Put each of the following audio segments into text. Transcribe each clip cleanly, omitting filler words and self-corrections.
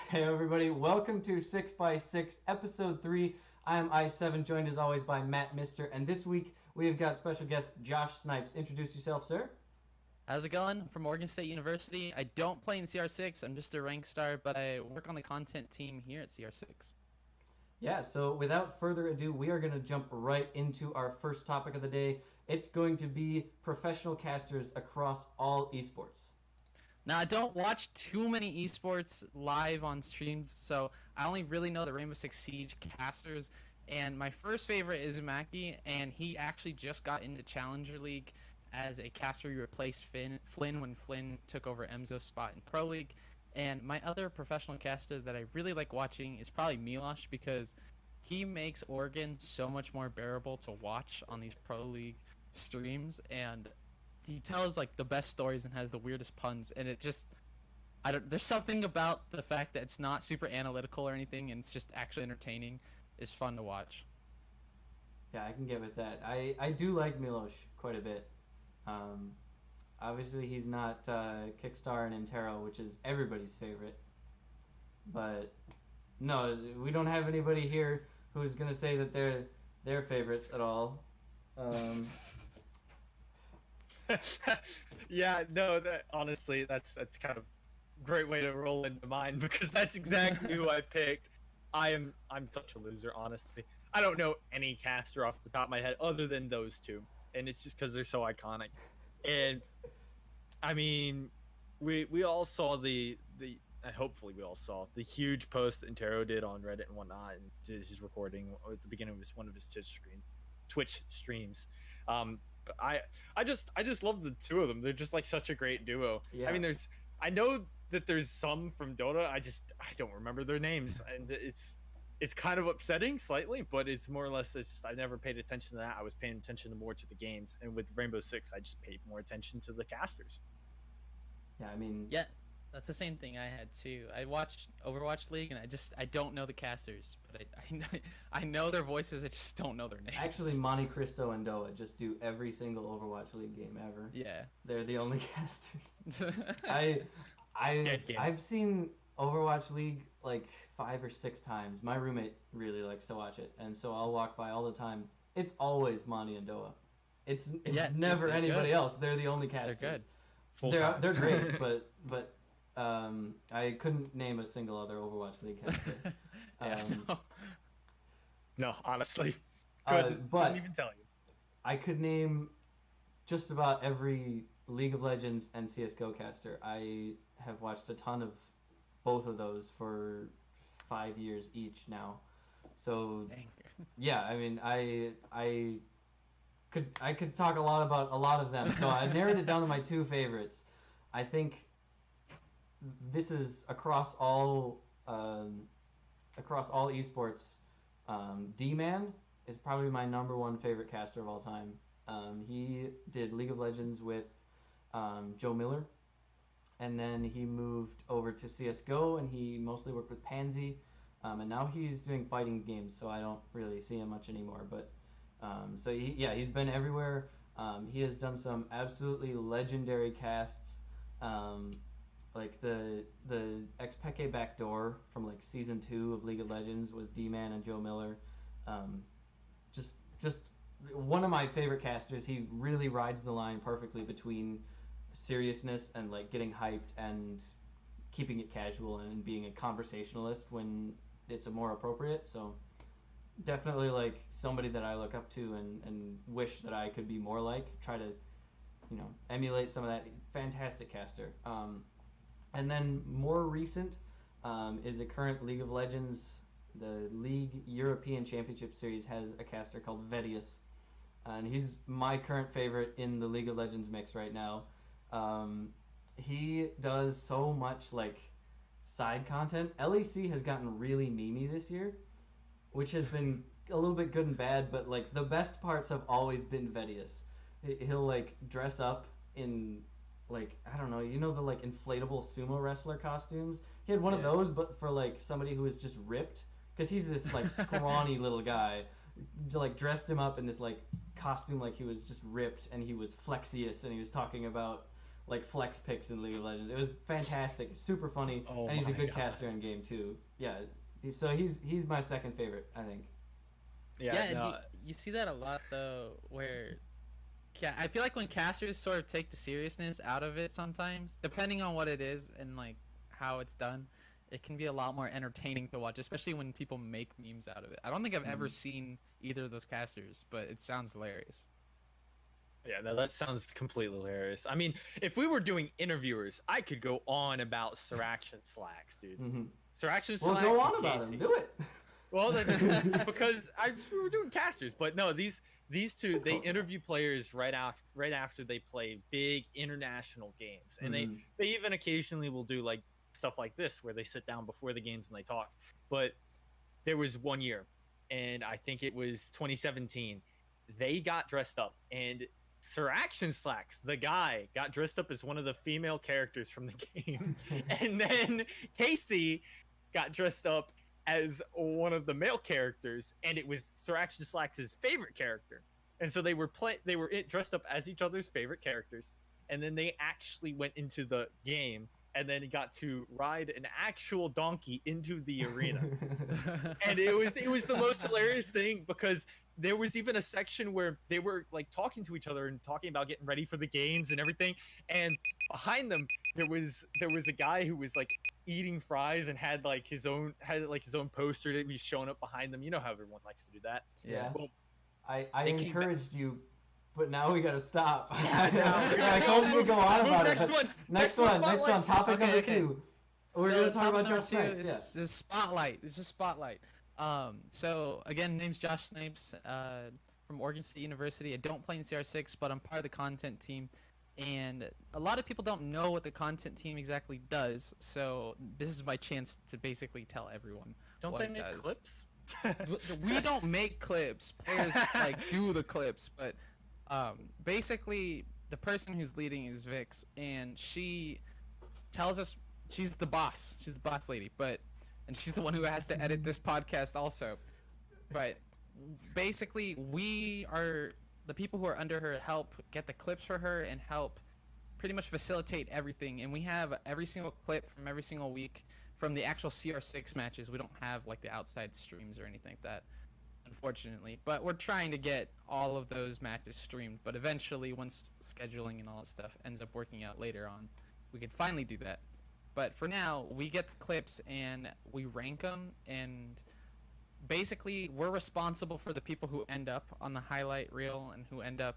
Hey everybody, welcome to 6x6 episode 3. I am I7, joined as always by Matt Mister, and this week we have got special guest Josh Snipes. Introduce yourself, sir. How's it going? From Oregon State University. I don't play in CR6. I'm just a rank star, but I work on the content team here at CR6. Yeah, so without further ado, we are going to jump right into our first topic of the day. It's going to be professional casters across all esports. Now, I don't watch too many esports live on streams, so I only really know the Rainbow Six Siege casters. And my first favorite is Uzumaki, and he actually just got into Challenger League as a caster. He replaced Flynn when Flynn took over Emzo's spot in Pro League. And my other professional caster that I really like watching is probably Milosh, because he makes Oregon so much more bearable to watch on these Pro League streams, and he tells like the best stories and has the weirdest puns, and it just there's something about the fact that it's not super analytical or anything, and it's just actually entertaining. It's fun to watch. Yeah, I can get with that. I do like Milosh quite a bit. Obviously, he's not Kickstar and Intero, which is everybody's favorite. But no, we don't have anybody here who's gonna say that they're their favorites at all. Yeah, no, honestly, that's kind of a great way to roll into mine because that's exactly who I picked. I'm such a loser, honestly. I don't know any caster off the top of my head other than those two, and it's just because they're so iconic. And I mean, we all saw the hopefully we all saw the huge post that Intero did on Reddit and whatnot, and his recording at the beginning of one of his Twitch streams. But I just love the two of them. They're just like such a great duo. Yeah. I mean, I know that there's some from Dota. I don't remember their names, and it's kind of upsetting slightly, but it's more or less I never paid attention to that. I was paying attention more to the games, and with Rainbow Six, I just paid more attention to the casters. Yeah, I mean, Yeah, that's the same thing I had too. I watched Overwatch League, and I don't know the casters, but I know their voices. I just don't know their names. actually, Monte Cristo and Doa just do every single Overwatch League game ever. Yeah. They're the only casters. Dead game. I've seen Overwatch League like 5 or 6 times. My roommate really likes to watch it, and so I'll walk by all the time. It's always Monty and Doa. It's Yeah, never they're anybody good. else. They're the only casters. They're good. They're great, but I couldn't name a single other Overwatch League caster. Yeah, no. No, honestly, But couldn't even tell you. I could name just about every League of Legends and CS:GO caster. I have watched a ton of both of those for 5 years each now. So Dang. yeah, I mean, I could talk a lot about a lot of them. So I narrowed it down to my 2 favorites. I think this is across all esports. D-Man is probably my number 1 favorite caster of all time. He did League of Legends with Joe Miller, and then he moved over to CS:GO, and he mostly worked with Pansy, and now he's doing fighting games, so I don't really see him much anymore. But so he's been everywhere. He has done some absolutely legendary casts, like the Xpeke backdoor from like season 2 of League of Legends was D-Man and Joe Miller. Just one of my favorite casters. He really rides the line perfectly between seriousness and like getting hyped and keeping it casual and being a conversationalist when it's a more appropriate. So definitely like somebody that I look up to and wish that I could be more like. Try to, emulate some of that. Fantastic caster. And then more recent is a current League of Legends. The League European Championship Series has a caster called Vedius, and he's my current favorite in the League of Legends mix right now. He does so much like side content. LEC has gotten really memey this year, which has been a little bit good and bad, but like the best parts have always been Vedius. He'll like dress up in like, I don't know, the like inflatable sumo wrestler costumes. He had one of those, but for like somebody who is just ripped, because he's this like scrawny little guy. Like dressed him up in this like costume like he was just ripped, and he was Flexius, and he was talking about like flex picks in League of Legends. It was fantastic, super funny, Oh and he's a my good God. caster in game too. Yeah, so he's my second favorite, I think. Yeah, and no, you see that a lot though, where I feel like when casters sort of take the seriousness out of it sometimes, depending on what it is and like how it's done, it can be a lot more entertaining to watch, especially when people make memes out of it. I don't think I've ever seen either of those casters, but it sounds hilarious. yeah, no, that sounds completely hilarious. I mean, if we were doing interviewers, I could go on about Siraction Slacks, dude. Mm-hmm. Siraction Well, Slacks. go on and about Casey. him. Do it. Well, because we were doing casters, but no, these two That's they close enough. interview players right after they play big international games, and Mhm. they even occasionally will do like stuff like this where they sit down before the games and they talk. But there was one year, and I think it was 2017. They got dressed up, and Sir Action Slacks, the guy, got dressed up as one of the female characters from the game, and then Casey got dressed up as one of the male characters, and it was Sir Action Slacks' favorite character. And so they were dressed up as each other's favorite characters, and then they actually went into the game and then got to ride an actual donkey into the arena. And it was the most hilarious thing, because there was even a section where they were like talking to each other and talking about getting ready for the games and everything, and behind them there was a guy who was like eating fries and had his own poster that was showing up behind them. You know how everyone likes to do that. Yeah. Well, I They came encouraged you, but now we gotta stop. Yeah, no, I told you to go on about it. next but- one. Next one. Topic Okay, number okay. 2. We're So gonna talk topic about number Josh 2 Snipes. is Yeah. is spotlight. It's just spotlight. So again, name's Josh Snipes, from Oregon State University. I don't play in CR6, but I'm part of the content team. And a lot of people don't know what the content team exactly does, so this is my chance to basically tell everyone Don't what they it make does. clips? We don't make clips. Players like do the clips, but basically the person who's leading is Vix, and she tells us she's the boss. She's the boss lady, and she's the one who has to edit this podcast also. But basically, we are the people who are under her, help get the clips for her and help pretty much facilitate everything. And we have every single clip from every single week from the actual CR6 matches. We don't have like the outside streams or anything like that, unfortunately. But we're trying to get all of those matches streamed. But eventually, once scheduling and all that stuff ends up working out later on, we could finally do that. But for now, we get the clips and we rank them, and basically we're responsible for the people who end up on the highlight reel and who end up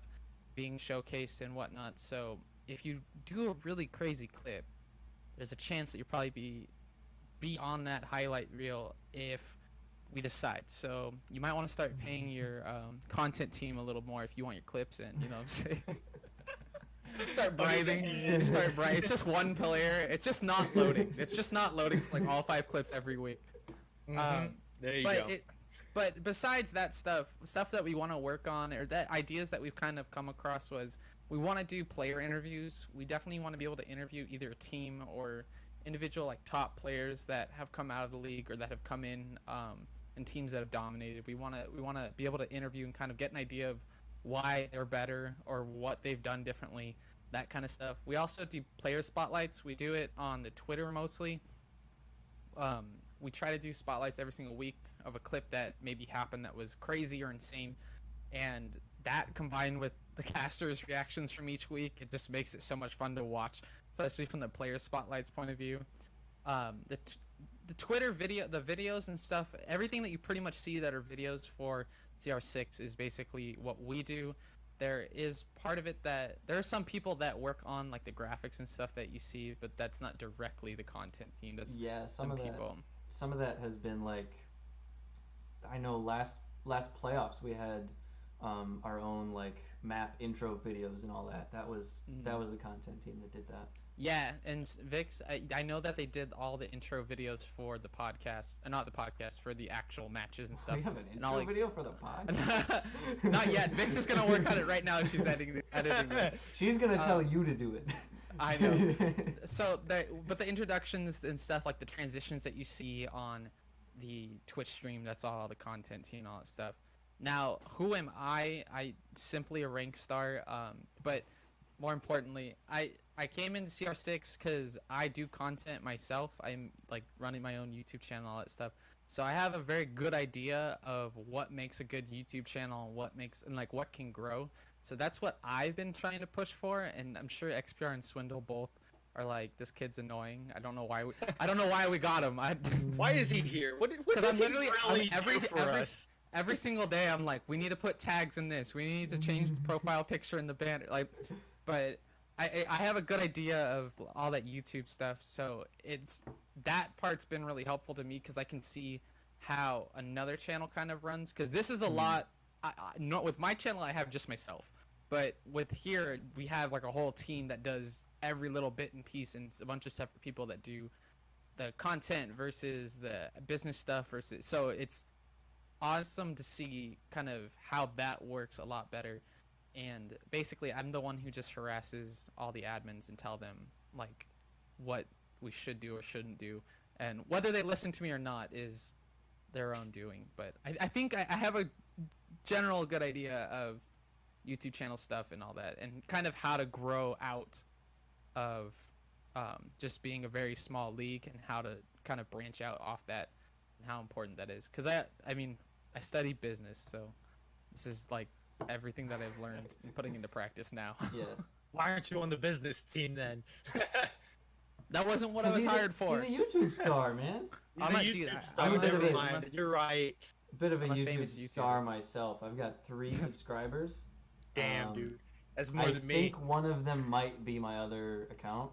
being showcased and whatnot. So if you do a really crazy clip, there's a chance that you'll probably be on that highlight reel if we decide. So you might want to start paying your content team a little more if you want your clips in, you know what I'm saying? Start bribing. It's just one player. It's just not loading. It's just not loading for like all 5 clips every week. There you but go. But besides that stuff that we want to work on, or that ideas that we've kind of come across, was we want to do player interviews. We definitely want to be able to interview either a team or individual like top players that have come out of the league or that have come in teams that have dominated. We want to be able to interview and kind of get an idea of why they're better or what they've done differently, that kind of stuff. We also do player spotlights. We do it on the Twitter mostly. We try to do spotlights every single week of a clip that maybe happened that was crazy or insane, and that combined with the casters' reactions from each week, it just makes it so much fun to watch, especially from the player spotlights point of view. The Twitter video, the videos and stuff, everything that you pretty much see that are videos for CR6 is basically what we do. There is part of it that there are some people that work on like the graphics and stuff that you see, but that's not directly the content team. That's Yeah, some of people. Some of that has been like, I know last playoffs we had our own like map intro videos and all that. That was the content team that did that. Yeah, and Vix, I know that they did all the intro videos for the podcast, not the podcast, for the actual matches and stuff. We have an And intro all, like, video for the podcast. Not yet. Vix is gonna work on it right now. She's editing this. She's gonna tell you to do it. I know. So, but the introductions and stuff, like the transitions that you see on the Twitch stream, that's all the content team and all that stuff. Now, who am I? I simply a rank star, but more importantly, I came into CR6 because I do content myself. I'm like running my own YouTube channel, all that stuff. So I have a very good idea of what makes a good YouTube channel, and like what can grow. So that's what I've been trying to push for, and I'm sure XPR and Swindle both are like, this kid's annoying. I don't know why we got him. Why is he here? What Because does I'm he literally really do for us? every single day I'm like, we need to put tags in this. We need to change the profile picture in the banner. Like, but I have a good idea of all that YouTube stuff, so that part's been really helpful to me because I can see how another channel kind of runs. Because this is a lot. Not with my channel, I have just myself, but with here we have like a whole team that does every little bit and piece, and it's a bunch of separate people that do the content versus the business stuff versus. So it's awesome to see kind of how that works a lot better. And basically I'm the one who just harasses all the admins and tell them like what we should do or shouldn't do, and whether they listen to me or not is their own doing. But I think I have a general good idea of YouTube channel stuff and all that, and kind of how to grow out of just being a very small league, and how to kind of branch out off that, and how important that is. Because I mean I study business, so this is like everything that I've learned and putting into practice now. Yeah. Why aren't you on the business team then? That wasn't what I was hired for. He's a YouTube star, man. I'm not, dude, I'm a bit of a- You're right. Bit of a I'm a YouTube famous YouTuber. star myself. I've got 3 subscribers. Damn, dude. That's more I than me. think one of them might be my other account.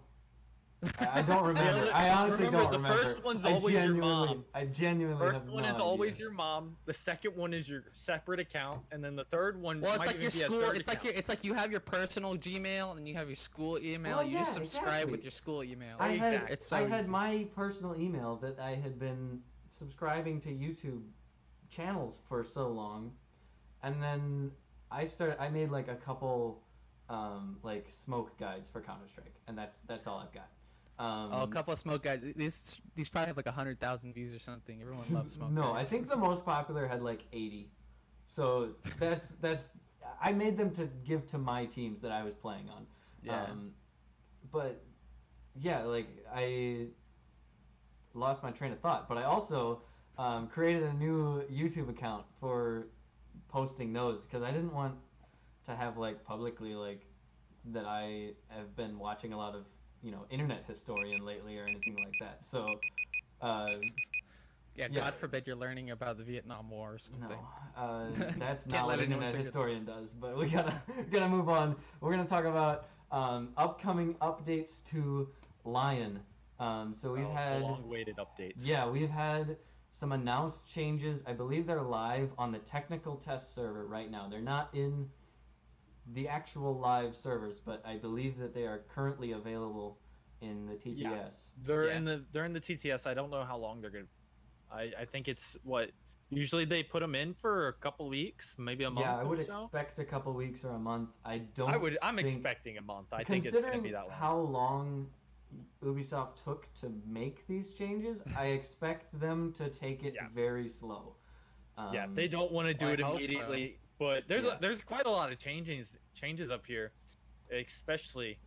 I don't remember. I honestly don't remember. The first one's always your mom. I genuinely First have one no is idea. always your mom. The second one is your separate account, and then the third one. Well, it's might like even your be a school. third It's like account. it's like you have your personal Gmail and you have your school email. Well, You just yeah, subscribe exactly. with your school email. I had Exactly. It's so I had easy. my personal email that I had been subscribing to YouTube channels for so long, and then I made like a couple like smoke guides for Counter-Strike, and that's all I've got. Oh, a couple of smoke guys. These probably have like 100,000 views or something. Everyone loves smoke No, guides. I think the most popular had like 80. So that's I made them to give to my teams that I was playing on. Yeah. But yeah, like I lost my train of thought, but I also created a new YouTube account for posting those because I didn't want to have like publicly like that I have been watching a lot of internet historian lately or anything like that. So Yeah, yeah. God forbid you're learning about the Vietnam War or something. that's Can't not let what anyone internet figure- historian does. But we gotta move on. We're gonna talk about upcoming updates to Lion. So we've had long-awaited updates. yeah, we've had some announced changes. I believe they're live on the technical test server right now. They're not in the actual live servers, but I believe that they are currently available in the TTS. Yeah. They're Yeah. in the TTS. I don't know how long they're gonna. I think it's what usually they put them in for a couple weeks, maybe a month. Yeah, I would or so. expect a couple weeks or a month. I don't. I'm think- expecting a month. I think it's gonna be that long. how long Ubisoft took to make these changes, I expect them to take it Yeah. very slow. Yeah, they don't want to do Well, it I hope immediately, but there's Yeah. there's quite a lot of changes up here, especially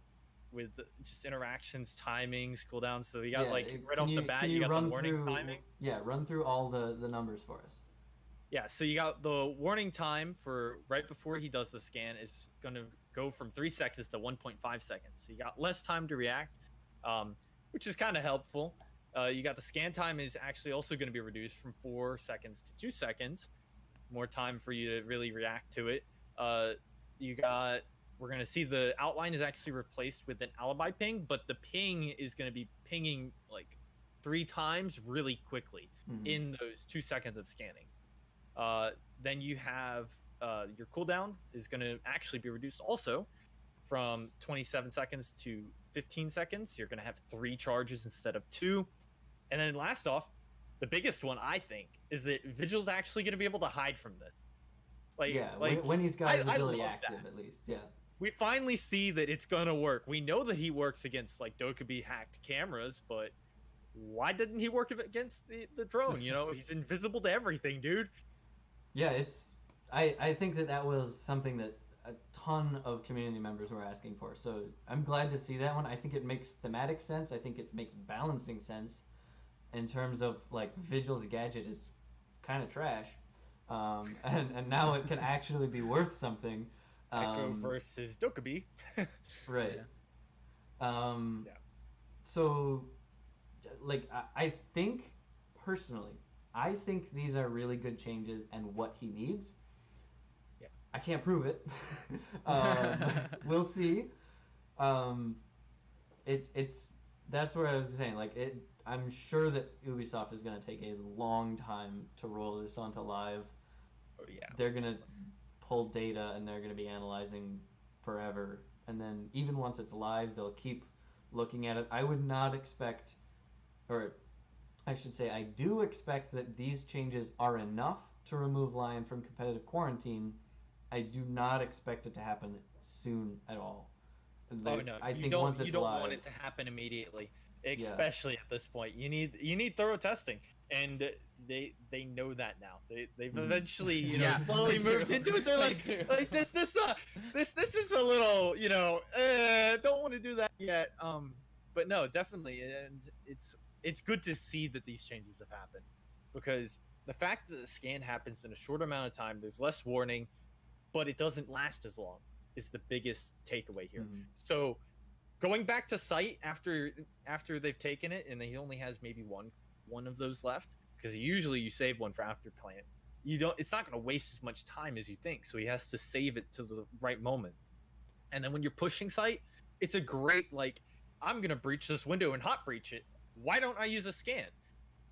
with just interactions, timings, cooldowns. So you got right can off the bat, can you got the run warning through, timing. Yeah, run through all the numbers for us. Yeah, so you got the warning time for right before he does the scan is going to go from 3 seconds to 1.5 seconds. So you got less time to react, which is kind of helpful. You got the scan time is actually also going to be reduced from 4 seconds to 2 seconds. More time for you to really react to it. We're going to see the outline is actually replaced with an alibi ping, but the ping is going to be pinging like 3 times really quickly Mhm. in those 2 seconds of scanning. Then you have your cooldown is going to actually be reduced also from 27 seconds to 15 seconds. You're going to have 3 charges instead of 2. And then last off, the biggest one I think is that Vigil's actually going to be able to hide from this. Yeah, when he's got his I ability love active, that. at least. Yeah. We finally see that it's going to work. We know that he works against like Dokkaebi hacked cameras, but why didn't he work against the drone? He's invisible to everything, dude. Yeah, I think that was something that a ton of community members were asking for. So I'm glad to see that one. I think it makes thematic sense. I think it makes balancing sense in terms of like Vigil's gadget is kind of trash, and now it can actually be worth something. Echo versus Dokkaebi. Right. Yeah. So, like, I think personally, I think these are really good changes and what he needs. Yeah. I can't prove it. We'll see. It's that's what I was saying. Like it, I'm sure that Ubisoft is going to take a long time to roll this onto live. Oh yeah. They're going to pull data and they're going to be analyzing forever. And then even once it's live, they'll keep looking at it. I would not expect, or I should say, I do expect that these changes are enough to remove Lion from competitive quarantine. I do not expect it to happen soon at all. Oh no, I you think don't. once You it's don't live, want it to happen immediately, especially at this point. You need thorough testing, and they know that now. They've eventually Yeah, slowly they do. moved into it. They're They like do. this is a little don't want to do that yet. But no, definitely, and it's good to see that these changes have happened, because the fact that the scan happens in a short amount of time, there's less warning, but it doesn't last as long is the biggest takeaway here. Mhm. So going back to site after they've taken it, and he only has maybe one of those left, because usually you save one for after plant. You don't. It's not going to waste as much time as you think. So he has to save it to the right moment. And then when you're pushing site, it's a great like, I'm going to breach this window and hot breach it. Why don't I use a scan?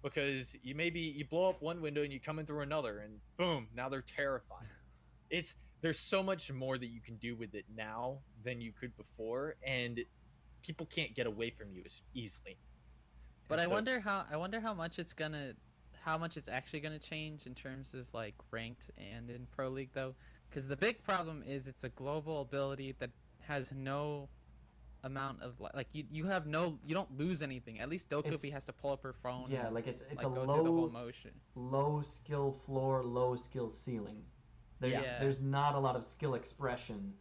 Because you blow up one window and you come in through another, and boom, now they're terrified. There's so much more that you can do with it now than you could before, and people can't get away from you as easily. But And I so- wonder how much how much it's actually gonna change in terms of like ranked and in Pro League though, because the big problem is it's a global ability that has no amount of like you have no, you don't lose anything. At least Dokkaebi It's- has to pull up her phone. yeah, and, like it's like, a go through the whole low motion. low skill floor, low skill ceiling. Yeah. There's not a lot of skill expression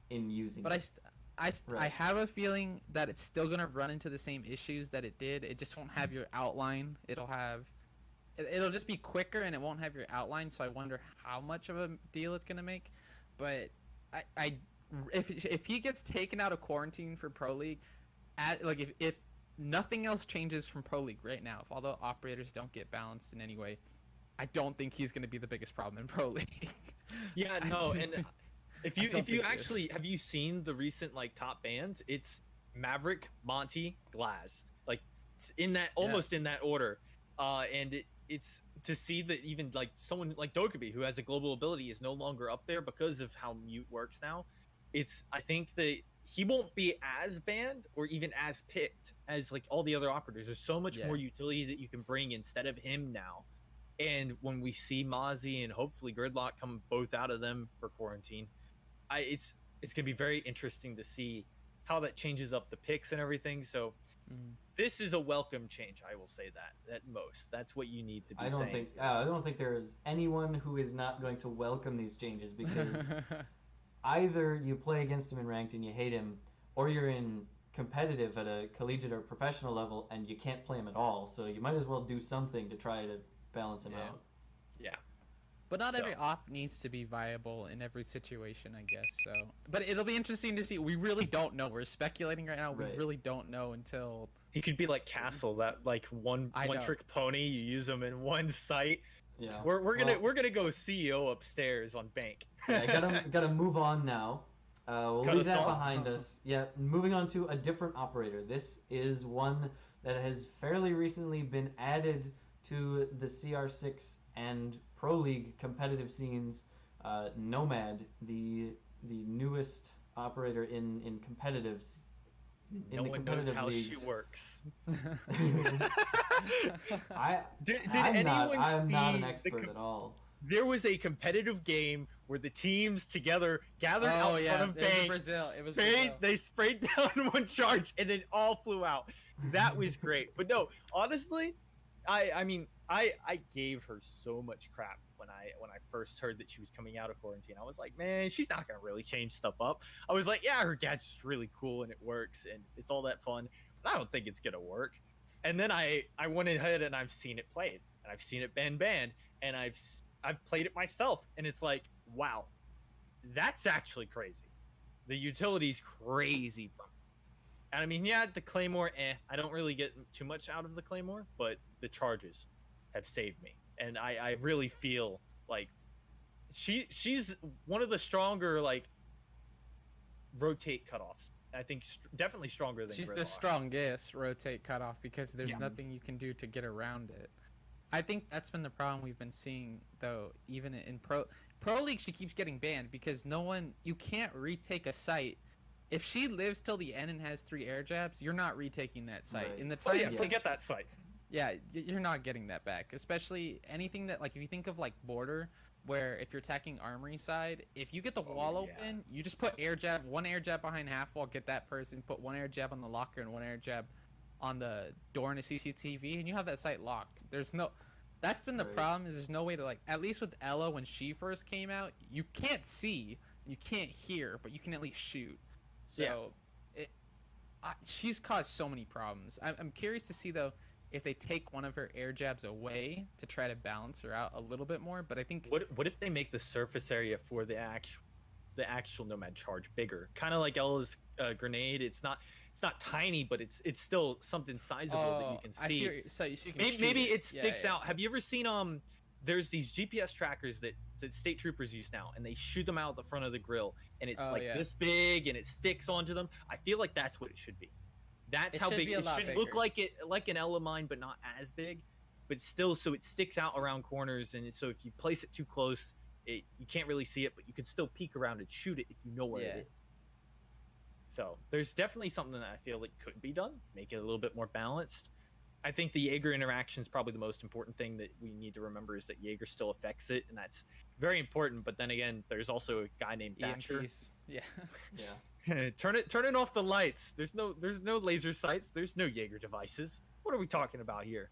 in using But it. I Right. have a feeling that it's still gonna run into the same issues that it did. It just won't have your outline. It'll just be quicker and it won't have your outline. So I wonder how much of a deal it's gonna make. But if he gets taken out of quarantine for Pro League, if nothing else changes from Pro League right now, if all the operators don't get balanced in any way, I don't think he's gonna be the biggest problem in Pro League. Yeah, I no, don't and think- if I you don't if you think it actually is. have you seen the recent like top bans? It's Maverick, Monty, Glaz, like it's in that almost in that order, and it's to see that even like someone like Dokkaebi, who has a global ability, is no longer up there because of how mute works now. I think that he won't be as banned or even as picked as like all the other operators. There's so much Yeah. more utility that you can bring instead of him now. And when we see Mozzie and hopefully Gridlock come both out of them for quarantine, it's gonna be very interesting to see how that changes up the picks and everything. So Mm. this is a welcome change, I will say that at most. That's what you need to be I don't saying. think there is anyone who is not going to welcome these changes because either you play against him in ranked and you hate him, or you're in competitive at a collegiate or professional level and you can't play him at all. So you might as well do something to try to balance him Yeah. out. Yeah. But not every So- op needs to be viable in every situation, I guess. So, but it'll be interesting to see. We really don't know. We're speculating right now. Right. We really don't know until. He could be like Castle, that like one I know. trick pony. You use them in one site. Yeah. We're gonna go CEO upstairs on bank. Yeah, gotta move on now. We'll Cut leave us that off. behind us. Yeah, moving on to a different operator. This is one that has fairly recently been added to the CR6 and Pro League competitive scenes. Nomad, the newest operator in competitives. In No the one knows competitive how league. she works. Did I'm anyone not an see the expert at all. There was a competitive game where the teams together gathered Oh, out yeah, front of it was bank. Brazil, it was sprayed- Brazil. They sprayed down one charge and then all flew out. That was great. But no, honestly, I mean, I gave her so much crap when I first heard that she was coming out of quarantine. I was like, man, she's not gonna really change stuff up. I was like, yeah, her gadget's really cool and it works and it's all that fun, but I don't think it's gonna work. And then I went ahead and I've seen it played and I've seen it banned, and I've played it myself, and it's like, wow, that's actually crazy. The utility's crazy from it. And I mean, yeah, the Claymore, I don't really get too much out of the Claymore, but the charges have saved me. And I really feel like she's one of the stronger, like, rotate cutoffs. I think definitely stronger than She's Gridlock. the strongest rotate cutoff because there's Yeah. nothing you can do to get around it. I think that's been the problem we've been seeing though, even in Pro League. She keeps getting banned because you can't retake a site. If she lives till the end and has 3 air jabs, you're not retaking that site. Right. In the Oh time yeah, it forget takes, that site. yeah, you're not getting that back. Especially anything that, like, if you think of like border, where if you're attacking armory side, if you get the wall yeah. open, you just put air jab, 1 air jab behind half wall, get that person, put 1 air jab on the locker and 1 air jab on the door in a CCTV, and you have that site locked. That's been the Right. problem, is there's no way to, like, at least with Ella when she first came out, you can't see, you can't hear, but you can at least shoot. So she's caused so many problems. I'm curious to see though if they take one of her air jabs away to try to balance her out a little bit more. But I think What if they make the surface area for the actual Nomad charge bigger, kind of like Ella's grenade? It's not tiny, but it's still something sizable that you can see. I see. So you can Maybe shoot it sticks Yeah. out. Have you ever seen there's these GPS trackers that state troopers use now, and they shoot them out the front of the grill, and it's this big, and it sticks onto them. I feel like that's what it should be. That's It how should big be a it lot should look, bigger. like an Ella mine, but not as big, but still, so it sticks out around corners, and so if you place it too close, you can't really see it, but you can still peek around and shoot it if you know where it is. So there's definitely something that I feel like could be done, make it a little bit more balanced. I think the Jaeger interaction is probably the most important thing that we need to remember, is that Jaeger still affects it, and that's very important. But then again, there's also a guy named Thatcher. EMPs. Yeah. Yeah. turn it off the lights. There's no laser sights. There's no Jaeger devices. What are we talking about here?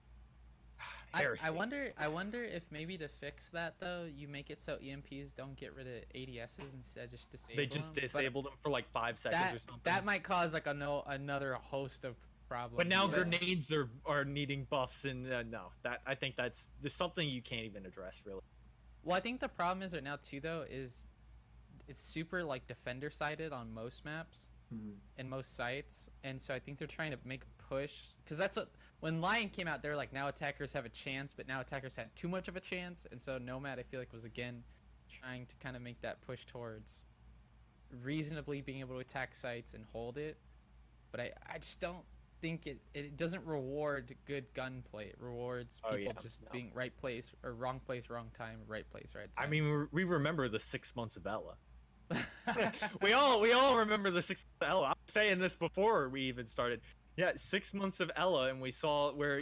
Heresy. I wonder if maybe to fix that though, you make it so EMPs don't get rid of ADSs, instead just disable They just them. disabled them for like 5 seconds or something. That might cause like another host of problems. But now grenades are needing buffs, and no, I think there's something you can't even address really. Well, I think the problem is right now too though is it's super like defender sided on most maps and most sites, and so I think they're trying to make a push, because that's what, when Lion came out, they're like, now attackers have a chance, but now attackers had too much of a chance, and so Nomad I feel like was again trying to kind of make that push towards reasonably being able to attack sites and hold it. But I just don't think it doesn't reward good gunplay. It rewards people being right place or wrong place, wrong time, right place, right time. I mean, we remember the 6 months of Ella. we all remember the 6 months of Ella. I was saying this before we even started. Yeah, 6 months of Ella, and we saw where,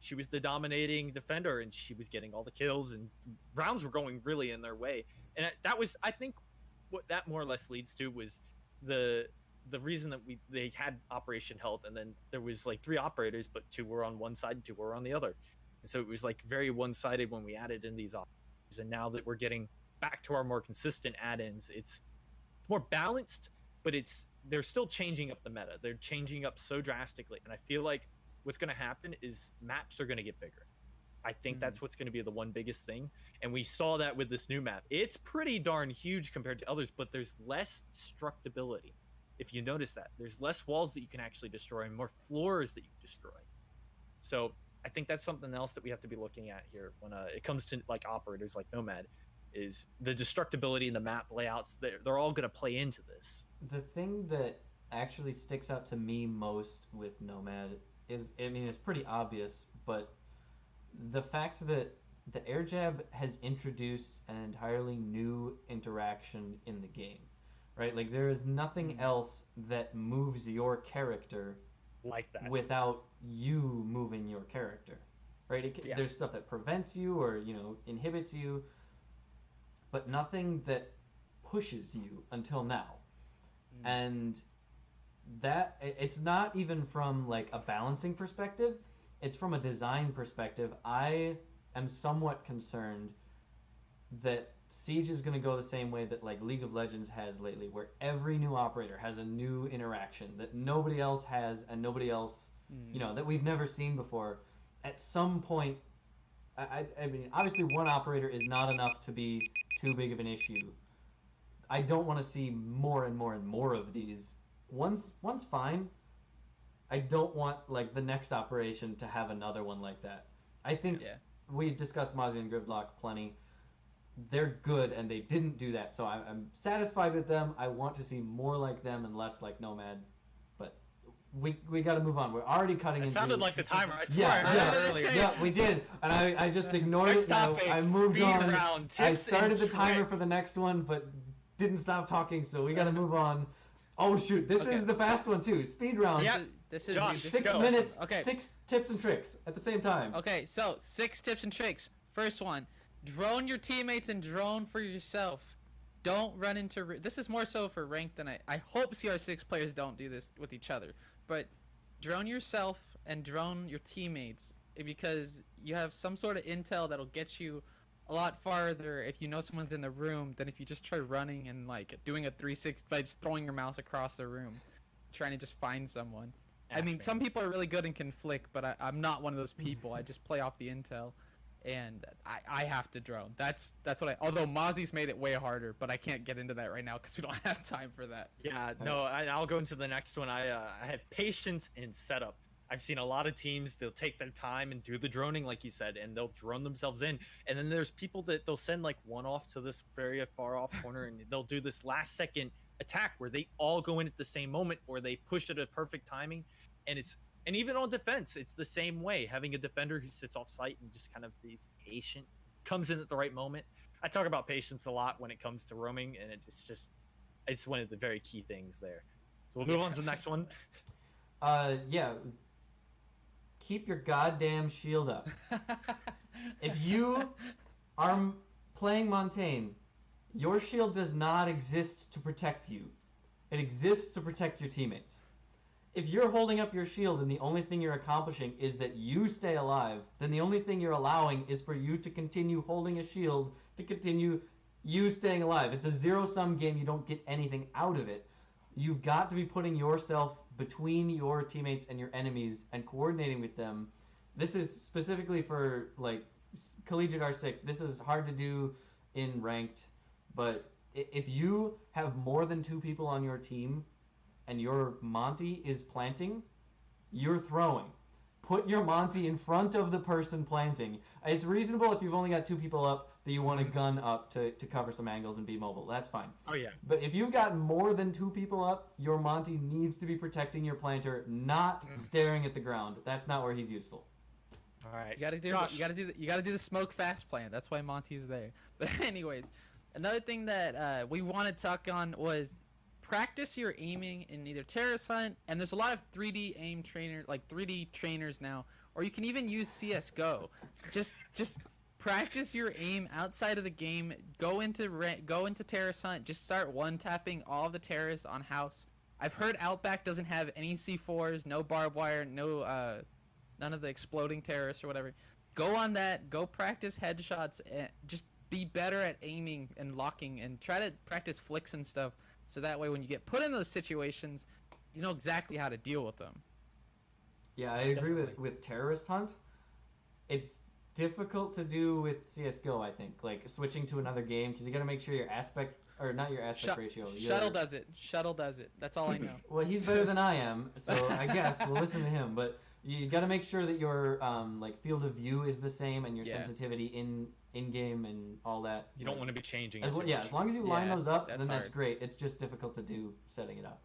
she was the dominating defender, and she was getting all the kills, and rounds were going really in their way. And that was, I think, what that more or less leads to was the reason that they had Operation Health, and then there was like 3 operators, but 2 were on one side and 2 were on the other, and so it was like very one-sided when we added in these operators. And now that we're getting back to our more consistent add-ins, it's more balanced, but they're still changing up the meta. They're changing up so drastically, and I feel like what's going to happen is maps are going to get bigger. I think that's what's going to be the one biggest thing, and we saw that with this new map. It's pretty darn huge compared to others, but there's less destructibility. If you notice that, there's less walls that you can actually destroy and more floors that you can destroy. So I think that's something else that we have to be looking at here when it comes to like operators like Nomad, is the destructibility in the map layouts. They're all going to play into this. The thing that actually sticks out to me most with Nomad is, I mean, it's pretty obvious, but the fact that the air jab has introduced an entirely new interaction in the game, right? Like, there is nothing else that moves your character like that without you moving your character, right? There's stuff that prevents you or, inhibits you, but nothing that pushes you until now. And that, it's not even from like a balancing perspective. it's from a design perspective. I am somewhat concerned that Siege is going to go the same way that like League of Legends has lately, where every new operator has a new interaction that nobody else has and nobody else, that we've never seen before. At some point, I mean, obviously one operator is not enough to be too big of an issue. I don't want to see more and more and more of these. One's fine. I don't want like the next operation to have another one like that. I think we discussed Mozzie and Gridlock plenty. They're good, and they didn't do that, so I'm satisfied with them. I want to see more like them and less like Nomad, but we got to move on. We're already cutting into. It sounded like the timer. I swear. Yeah, we did, and I just ignored next it. Topic, I moved on. Round, I started the timer for the next one, but didn't stop talking, so we got to move on. Oh shoot! This is the fast one too. Speed round. Yeah. This is Josh, 6 go. minutes. Okay. 6 tips and tricks at the same time. Okay, so 6 tips and tricks. First one. Drone your teammates and drone for yourself. Don't run into... This is more so for ranked than I hope CR6 players don't do this with each other. But drone yourself and drone your teammates, because you have some sort of intel that'll get you a lot farther if you know someone's in the room than if you just try running and like doing a 360 by just throwing your mouse across the room, trying to just find someone. I mean, some people are really good and can flick, but I'm not one of those people. I just play off the intel. And I have to drone. That's what although Mozzie's made it way harder, but I can't get into that right now because we don't have time for that. Yeah, no, I'll go into the next one. I have patience in setup. I've seen a lot of teams, they'll take their time and do the droning, like you said, and they'll drone themselves in. And then there's people that they'll send like one off to this very far off corner, and they'll do this last second attack where they all go in at the same moment, or they push it at perfect timing. And even on defense, it's the same way. Having a defender who sits off site and just kind of is patient, comes in at the right moment. I talk about patience a lot when it comes to roaming, and it's one of the very key things there. So we'll move on to the next one. Yeah. Keep your goddamn shield up. If you are playing Montaigne, your shield does not exist to protect you. It exists to protect your teammates. If you're holding up your shield and the only thing you're accomplishing is that you stay alive, then the only thing you're allowing is for you to continue holding a shield to continue you staying alive. It's a zero-sum game. You don't get anything out of it. You've got to be putting yourself between your teammates and your enemies and coordinating with them. This is specifically for like CollegiateR6. This is hard to do in ranked, but if you have more than 2 people on your team and your Monty is planting, you're throwing. Put your Monty in front of the person planting. It's reasonable if you've only got 2 people up that you want a gun up to cover some angles and be mobile. That's fine. Oh, yeah. But if you've got more than 2 people up, your Monty needs to be protecting your planter, not staring at the ground. That's not where he's useful. All right. You gotta do the smoke fast plan. That's why Monty's there. But anyways, another thing that we want to talk on was practice your aiming in either Terrace Hunt, and there's a lot of 3D aim trainers, like 3D trainers now, or you can even use CS:GO. Just practice your aim outside of the game. Go into Terrace Hunt. Just start one-tapping all the terrace on house. I've heard Outback doesn't have any C4s, no barbed wire, no none of the exploding terrace or whatever. Go on that. Go practice headshots and just be better at aiming and locking, and try to practice flicks and stuff. So that way when you get put in those situations, you know exactly how to deal with them. Yeah, I agree with Terrorist Hunt. It's difficult to do with CSGO, I think. Like, switching to another game, because you got to make sure your aspect, or not your aspect ratio. Shuttle does it. Shuttle does it. That's all I know. Well, he's better than I am, so I guess we'll listen to him. But you got to make sure that your like field of view is the same, and your sensitivity in game and all that. You don't want to be changing. As long as you line those up, then that's hard. Great. It's just difficult to do setting it up.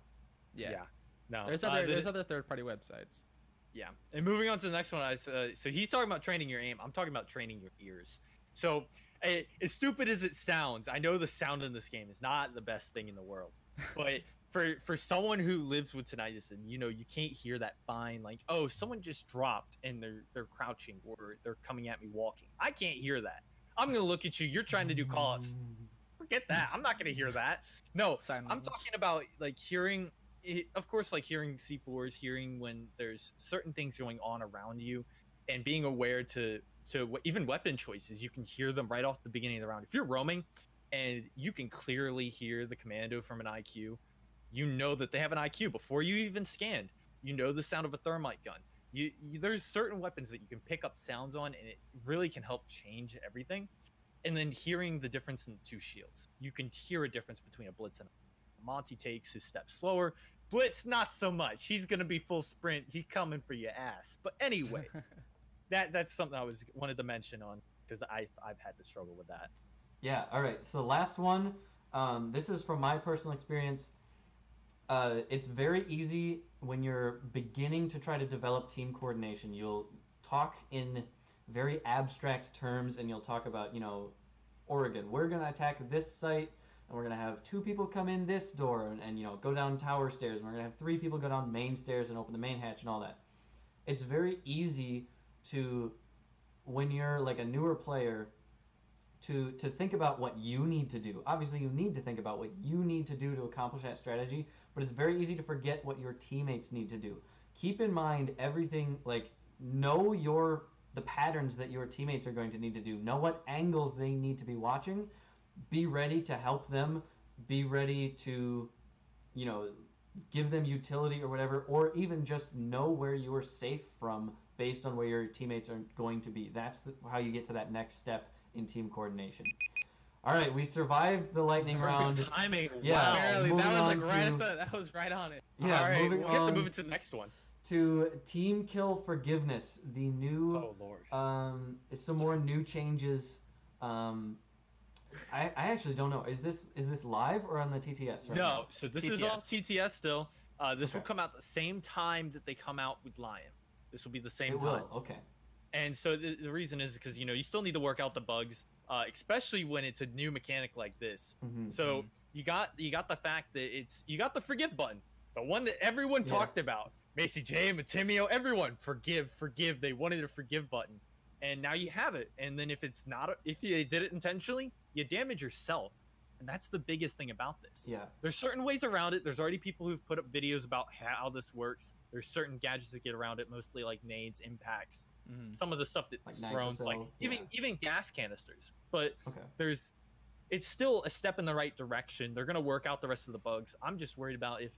Yeah. No. There's other third-party websites. Yeah. And moving on to the next one, so he's talking about training your aim. I'm talking about training your ears. So as stupid as it sounds, I know the sound in this game is not the best thing in the world, but for someone who lives with tinnitus, and you can't hear that fine, like, oh, someone just dropped and they're crouching or they're coming at me walking. I can't hear that. I'm gonna look at you. You're trying to do calls. Forget that. I'm not gonna hear that. No, I'm talking about like hearing. Of course, like hearing C4s, hearing when there's certain things going on around you. and being aware to even weapon choices. You can hear them right off the beginning of the round. If you're roaming and you can clearly hear the commando from an IQ, you know that they have an IQ before you even scanned. You know the sound of a thermite gun. There's certain weapons that you can pick up sounds on, and it really can help change everything. And then hearing the difference in the two shields, you can hear a difference between a Blitz and a Monty. Takes his steps slower. Blitz not so much. He's gonna be full sprint. He's coming for your ass. But anyways, that's something I wanted to mention on, because I've had to struggle with that. Yeah. All right. So last one. This is from my personal experience. It's very easy when you're beginning to try to develop team coordination. You'll talk in very abstract terms, and you'll talk about, Oregon, we're going to attack this site, and we're going to have 2 people come in this door and go down tower stairs, and we're going to have 3 people go down main stairs and open the main hatch and all that. It's very easy to, when you're like a newer player, to think about what you need to do. Obviously, you need to think about what you need to do to accomplish that strategy, but it's very easy to forget what your teammates need to do. Keep in mind everything, know the patterns that your teammates are going to need to do. Know what angles they need to be watching. Be ready to help them. Be ready to, give them utility or whatever, or even just know where you're safe from based on where your teammates are going to be. That's how you get to that next step in team coordination. All right, we survived the lightning round. Timing. Yeah, Wow. Barely. moving That was right on it. Yeah, All right, moving we'll have to on move it to the next one. to Team Kill Forgiveness, the new Oh Lord. some more new changes. I actually don't know. Is this live or on the TTS right No, now? so this is all TTS still. This will Okay. come out the same time that they come out with Lion. This will be the same It time. will. Okay. And so the reason is because you still need to work out the bugs, especially when it's a new mechanic like this. Mm-hmm. So you got the fact that you got the forgive button, the one that everyone talked about. Macy J, Matimio, everyone forgive. They wanted a forgive button, and now you have it. And then if you did it intentionally, you damage yourself, and that's the biggest thing about this. Yeah. There's certain ways around it. There's already people who've put up videos about how this works. There's certain gadgets that get around it, mostly like nades, impacts. Mm-hmm. Some of the stuff that's Like thrown, nitro like cells, even gas canisters. But Okay. it's still a step in the right direction. They're gonna work out the rest of the bugs. I'm just worried about if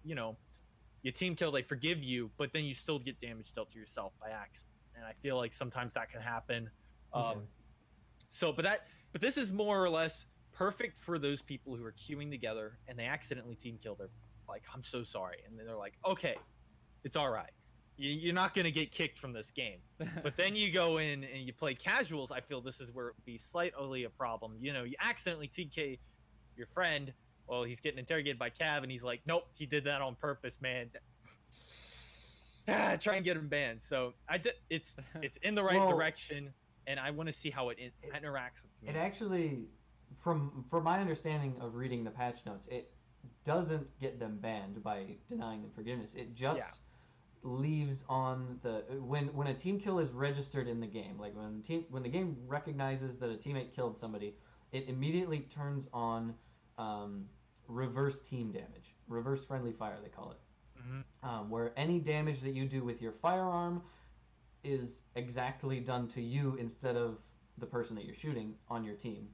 your team kill, they forgive you, but then you still get damage dealt to yourself by accident. And I feel like sometimes that can happen. Okay. But this is more or less perfect for those people who are queuing together and they accidentally team kill their, like, I'm so sorry, and then they're like, okay, it's all right. You're not going to get kicked from this game. But then you go in and you play casuals. I feel this is where it would be slightly a problem. You accidentally TK your friend while he's getting interrogated by Cav, and he's like, nope, he did that on purpose, man. Try and get him banned. So it's in the right direction, and I want to see how it interacts with me. It actually, from my understanding of reading the patch notes, it doesn't get them banned by denying them forgiveness. It just leaves on the when a team kill is registered in the game, like when the game recognizes that a teammate killed somebody, it immediately turns on reverse team damage, reverse friendly fire they call it, where any damage that you do with your firearm is exactly done to you instead of the person that you're shooting on your team.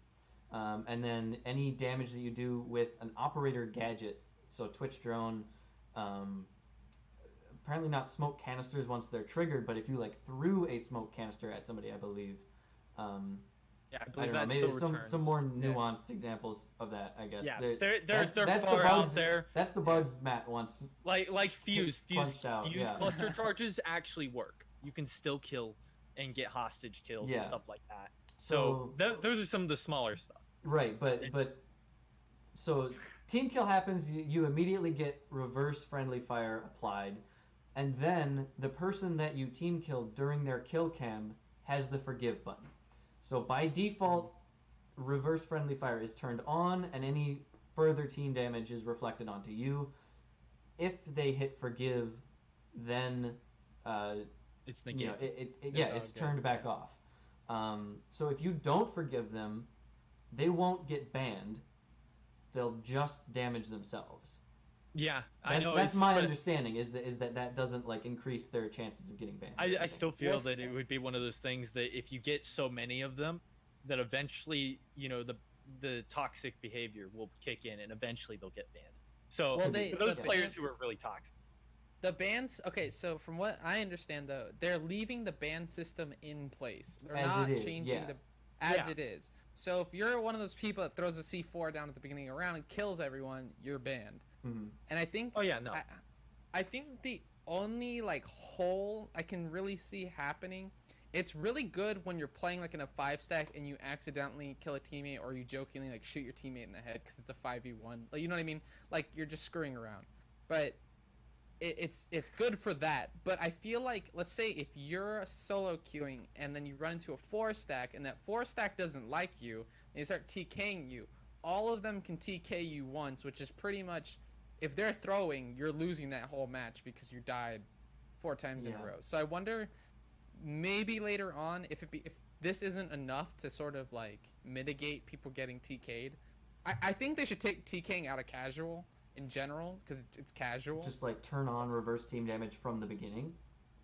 And then any damage that you do with an operator gadget, so Twitch drone, apparently not smoke canisters once they're triggered, but if you threw a smoke canister at somebody, I believe. I I believe don't know, that maybe still some more nuanced examples of that, I guess. Yeah, That's they're the far bugs, out there. That's the bugs Matt wants. Like fuse out, cluster charges actually work. You can still kill and get hostage kills and stuff like that. So those are some of the smaller stuff. Right, but so team kill happens, you immediately get reverse friendly fire applied, and then the person that you team killed during their kill cam has the forgive button. So by default, reverse friendly fire is turned on, and any further team damage is reflected onto you. If they hit forgive, then it's the game. It's turned back off. So if you don't forgive them, they won't get banned. They'll just damage themselves. Yeah, I That's know. that's my but understanding is that doesn't like increase their chances of getting banned. I still feel Yes. that it would be one of those things that if you get so many of them, that eventually, the toxic behavior will kick in, and eventually they'll get banned. So Well, for those the players ban- who are really toxic. the bans. Okay, so from what I understand, though, they're leaving the ban system in place. They're As not it is, changing yeah. the as Yeah. it is. So if you're one of those people that throws a C4 down at the beginning of a round and kills everyone, you're banned. Mhm. And I think Oh yeah, no. I think the only like hole I can really see happening, it's really good when you're playing like in a 5 stack and you accidentally kill a teammate or you jokingly like shoot your teammate in the head because it's a 5v1. Like, you know what I mean? Like you're just screwing around. But it's good for that. But I feel like, let's say if you're solo queuing and then you run into a 4 stack and that 4 stack doesn't like you and they start TKing you, all of them can TK you once, which is pretty much, if they're throwing, you're losing that whole match because you died 4 times in a Yeah. row. So I wonder, maybe later on, if this isn't enough to sort of like mitigate people getting TK'd, I think they should take TKing out of casual in general because it's casual. Just like turn on reverse team damage from the beginning.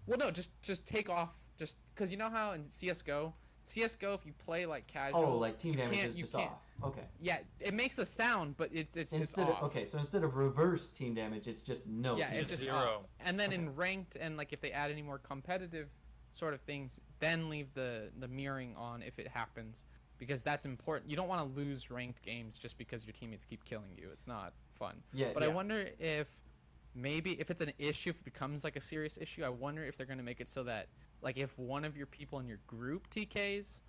Well, no, just take off, just because you know how in CS:GO, if you play like casual, Oh, like team you damage can't- is you just can't- off. Okay. Yeah, it makes a sound, but it's Instead off. of okay, so instead of reverse team damage, it's just no. Yeah, team it's Just just damage. zero. off. And then Okay. in ranked and like if they add any more competitive sort of things, then leave the mirroring on if it happens, because that's important. You don't want to lose ranked games just because your teammates keep killing you. It's not fun. Yeah, But yeah. I wonder if maybe if it's an issue, if it becomes like a serious issue, I wonder if they're going to make it so that like if one of your people in your group TKs,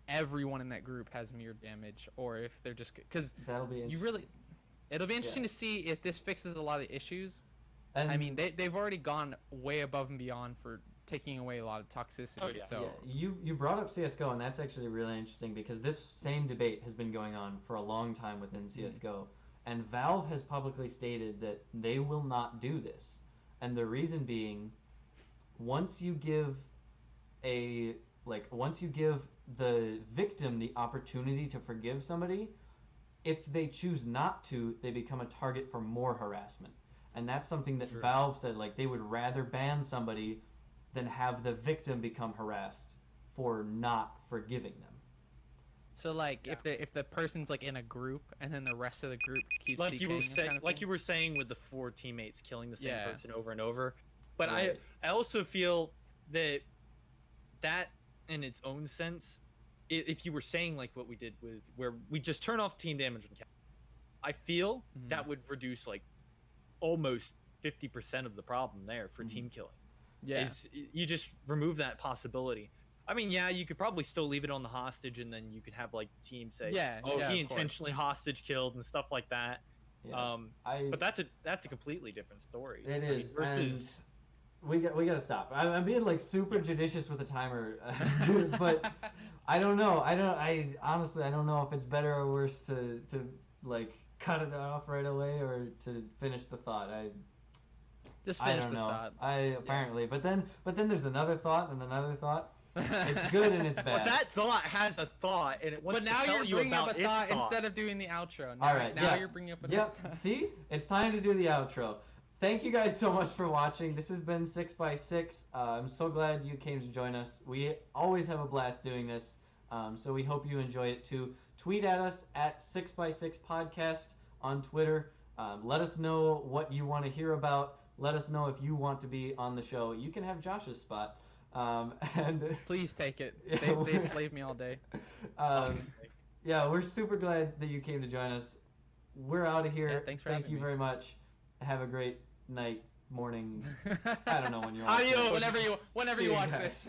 everyone in that group has mirror damage, or if they're just because That'll be you really, it'll be interesting Yeah. to see if this fixes a lot of issues. And I mean, they've already gone way above and beyond for taking away a lot of toxicity. Oh, yeah. So yeah, you brought up CS:GO, and that's actually really interesting because this same debate has been going on for a long time within CS:GO, and Valve has publicly stated that they will not do this, and the reason being, once you give the victim the opportunity to forgive somebody, if they choose not to, they become a target for more harassment. And that's something that True. Valve said, like, they would rather ban somebody than have the victim become harassed for not forgiving them. so like if the person's like in a group and then the rest of the group keeps Like you were DKing them saying, kind of like thing? you were saying with the 4 teammates killing the same Yeah. person over and over. But Right. I also feel that in its own sense, if you were saying like what we did with where we just turn off team damage and I feel Mhm. that would reduce like almost 50% of the problem there for Mhm. team killing. Yeah. Is you just remove that possibility. I mean, yeah, you could probably still leave it on the hostage, and then you could have like the team say, Yeah, "Oh, yeah, he of course. intentionally hostage killed" and stuff like that. Yeah. But that's a completely different story. It is, versus and we gotta stop. I'm being like super judicious with the timer, but I don't know. I honestly I don't know if it's better or worse to like cut it off right away or to finish the thought. Just I finish don't the know. thought. Apparently, but then there's another thought and another thought. It's good and it's but bad. that thought has a thought, and it wants But now to tell you're you bringing about up a its thought thought. instead of doing the outro. Now, All right, now yeah. you're bringing up a Yep. See, it's time to do the outro. Thank you guys so much for watching. This has been 6x6. I'm so glad you came to join us. We always have a blast doing this, so we hope you enjoy it too. Tweet at us at 6x6 Podcast on Twitter. Let us know what you want to hear about. Let us know if you want to be on the show. You can have Josh's spot. And Please take it. Yeah, They slave me all day. yeah, we're super glad that you came to join us. We're out of here. Yeah, thanks for Thank having you me. very much. Have a great night, morning. I don't know when you're Adios. watching it. Whenever you See watch guys. this.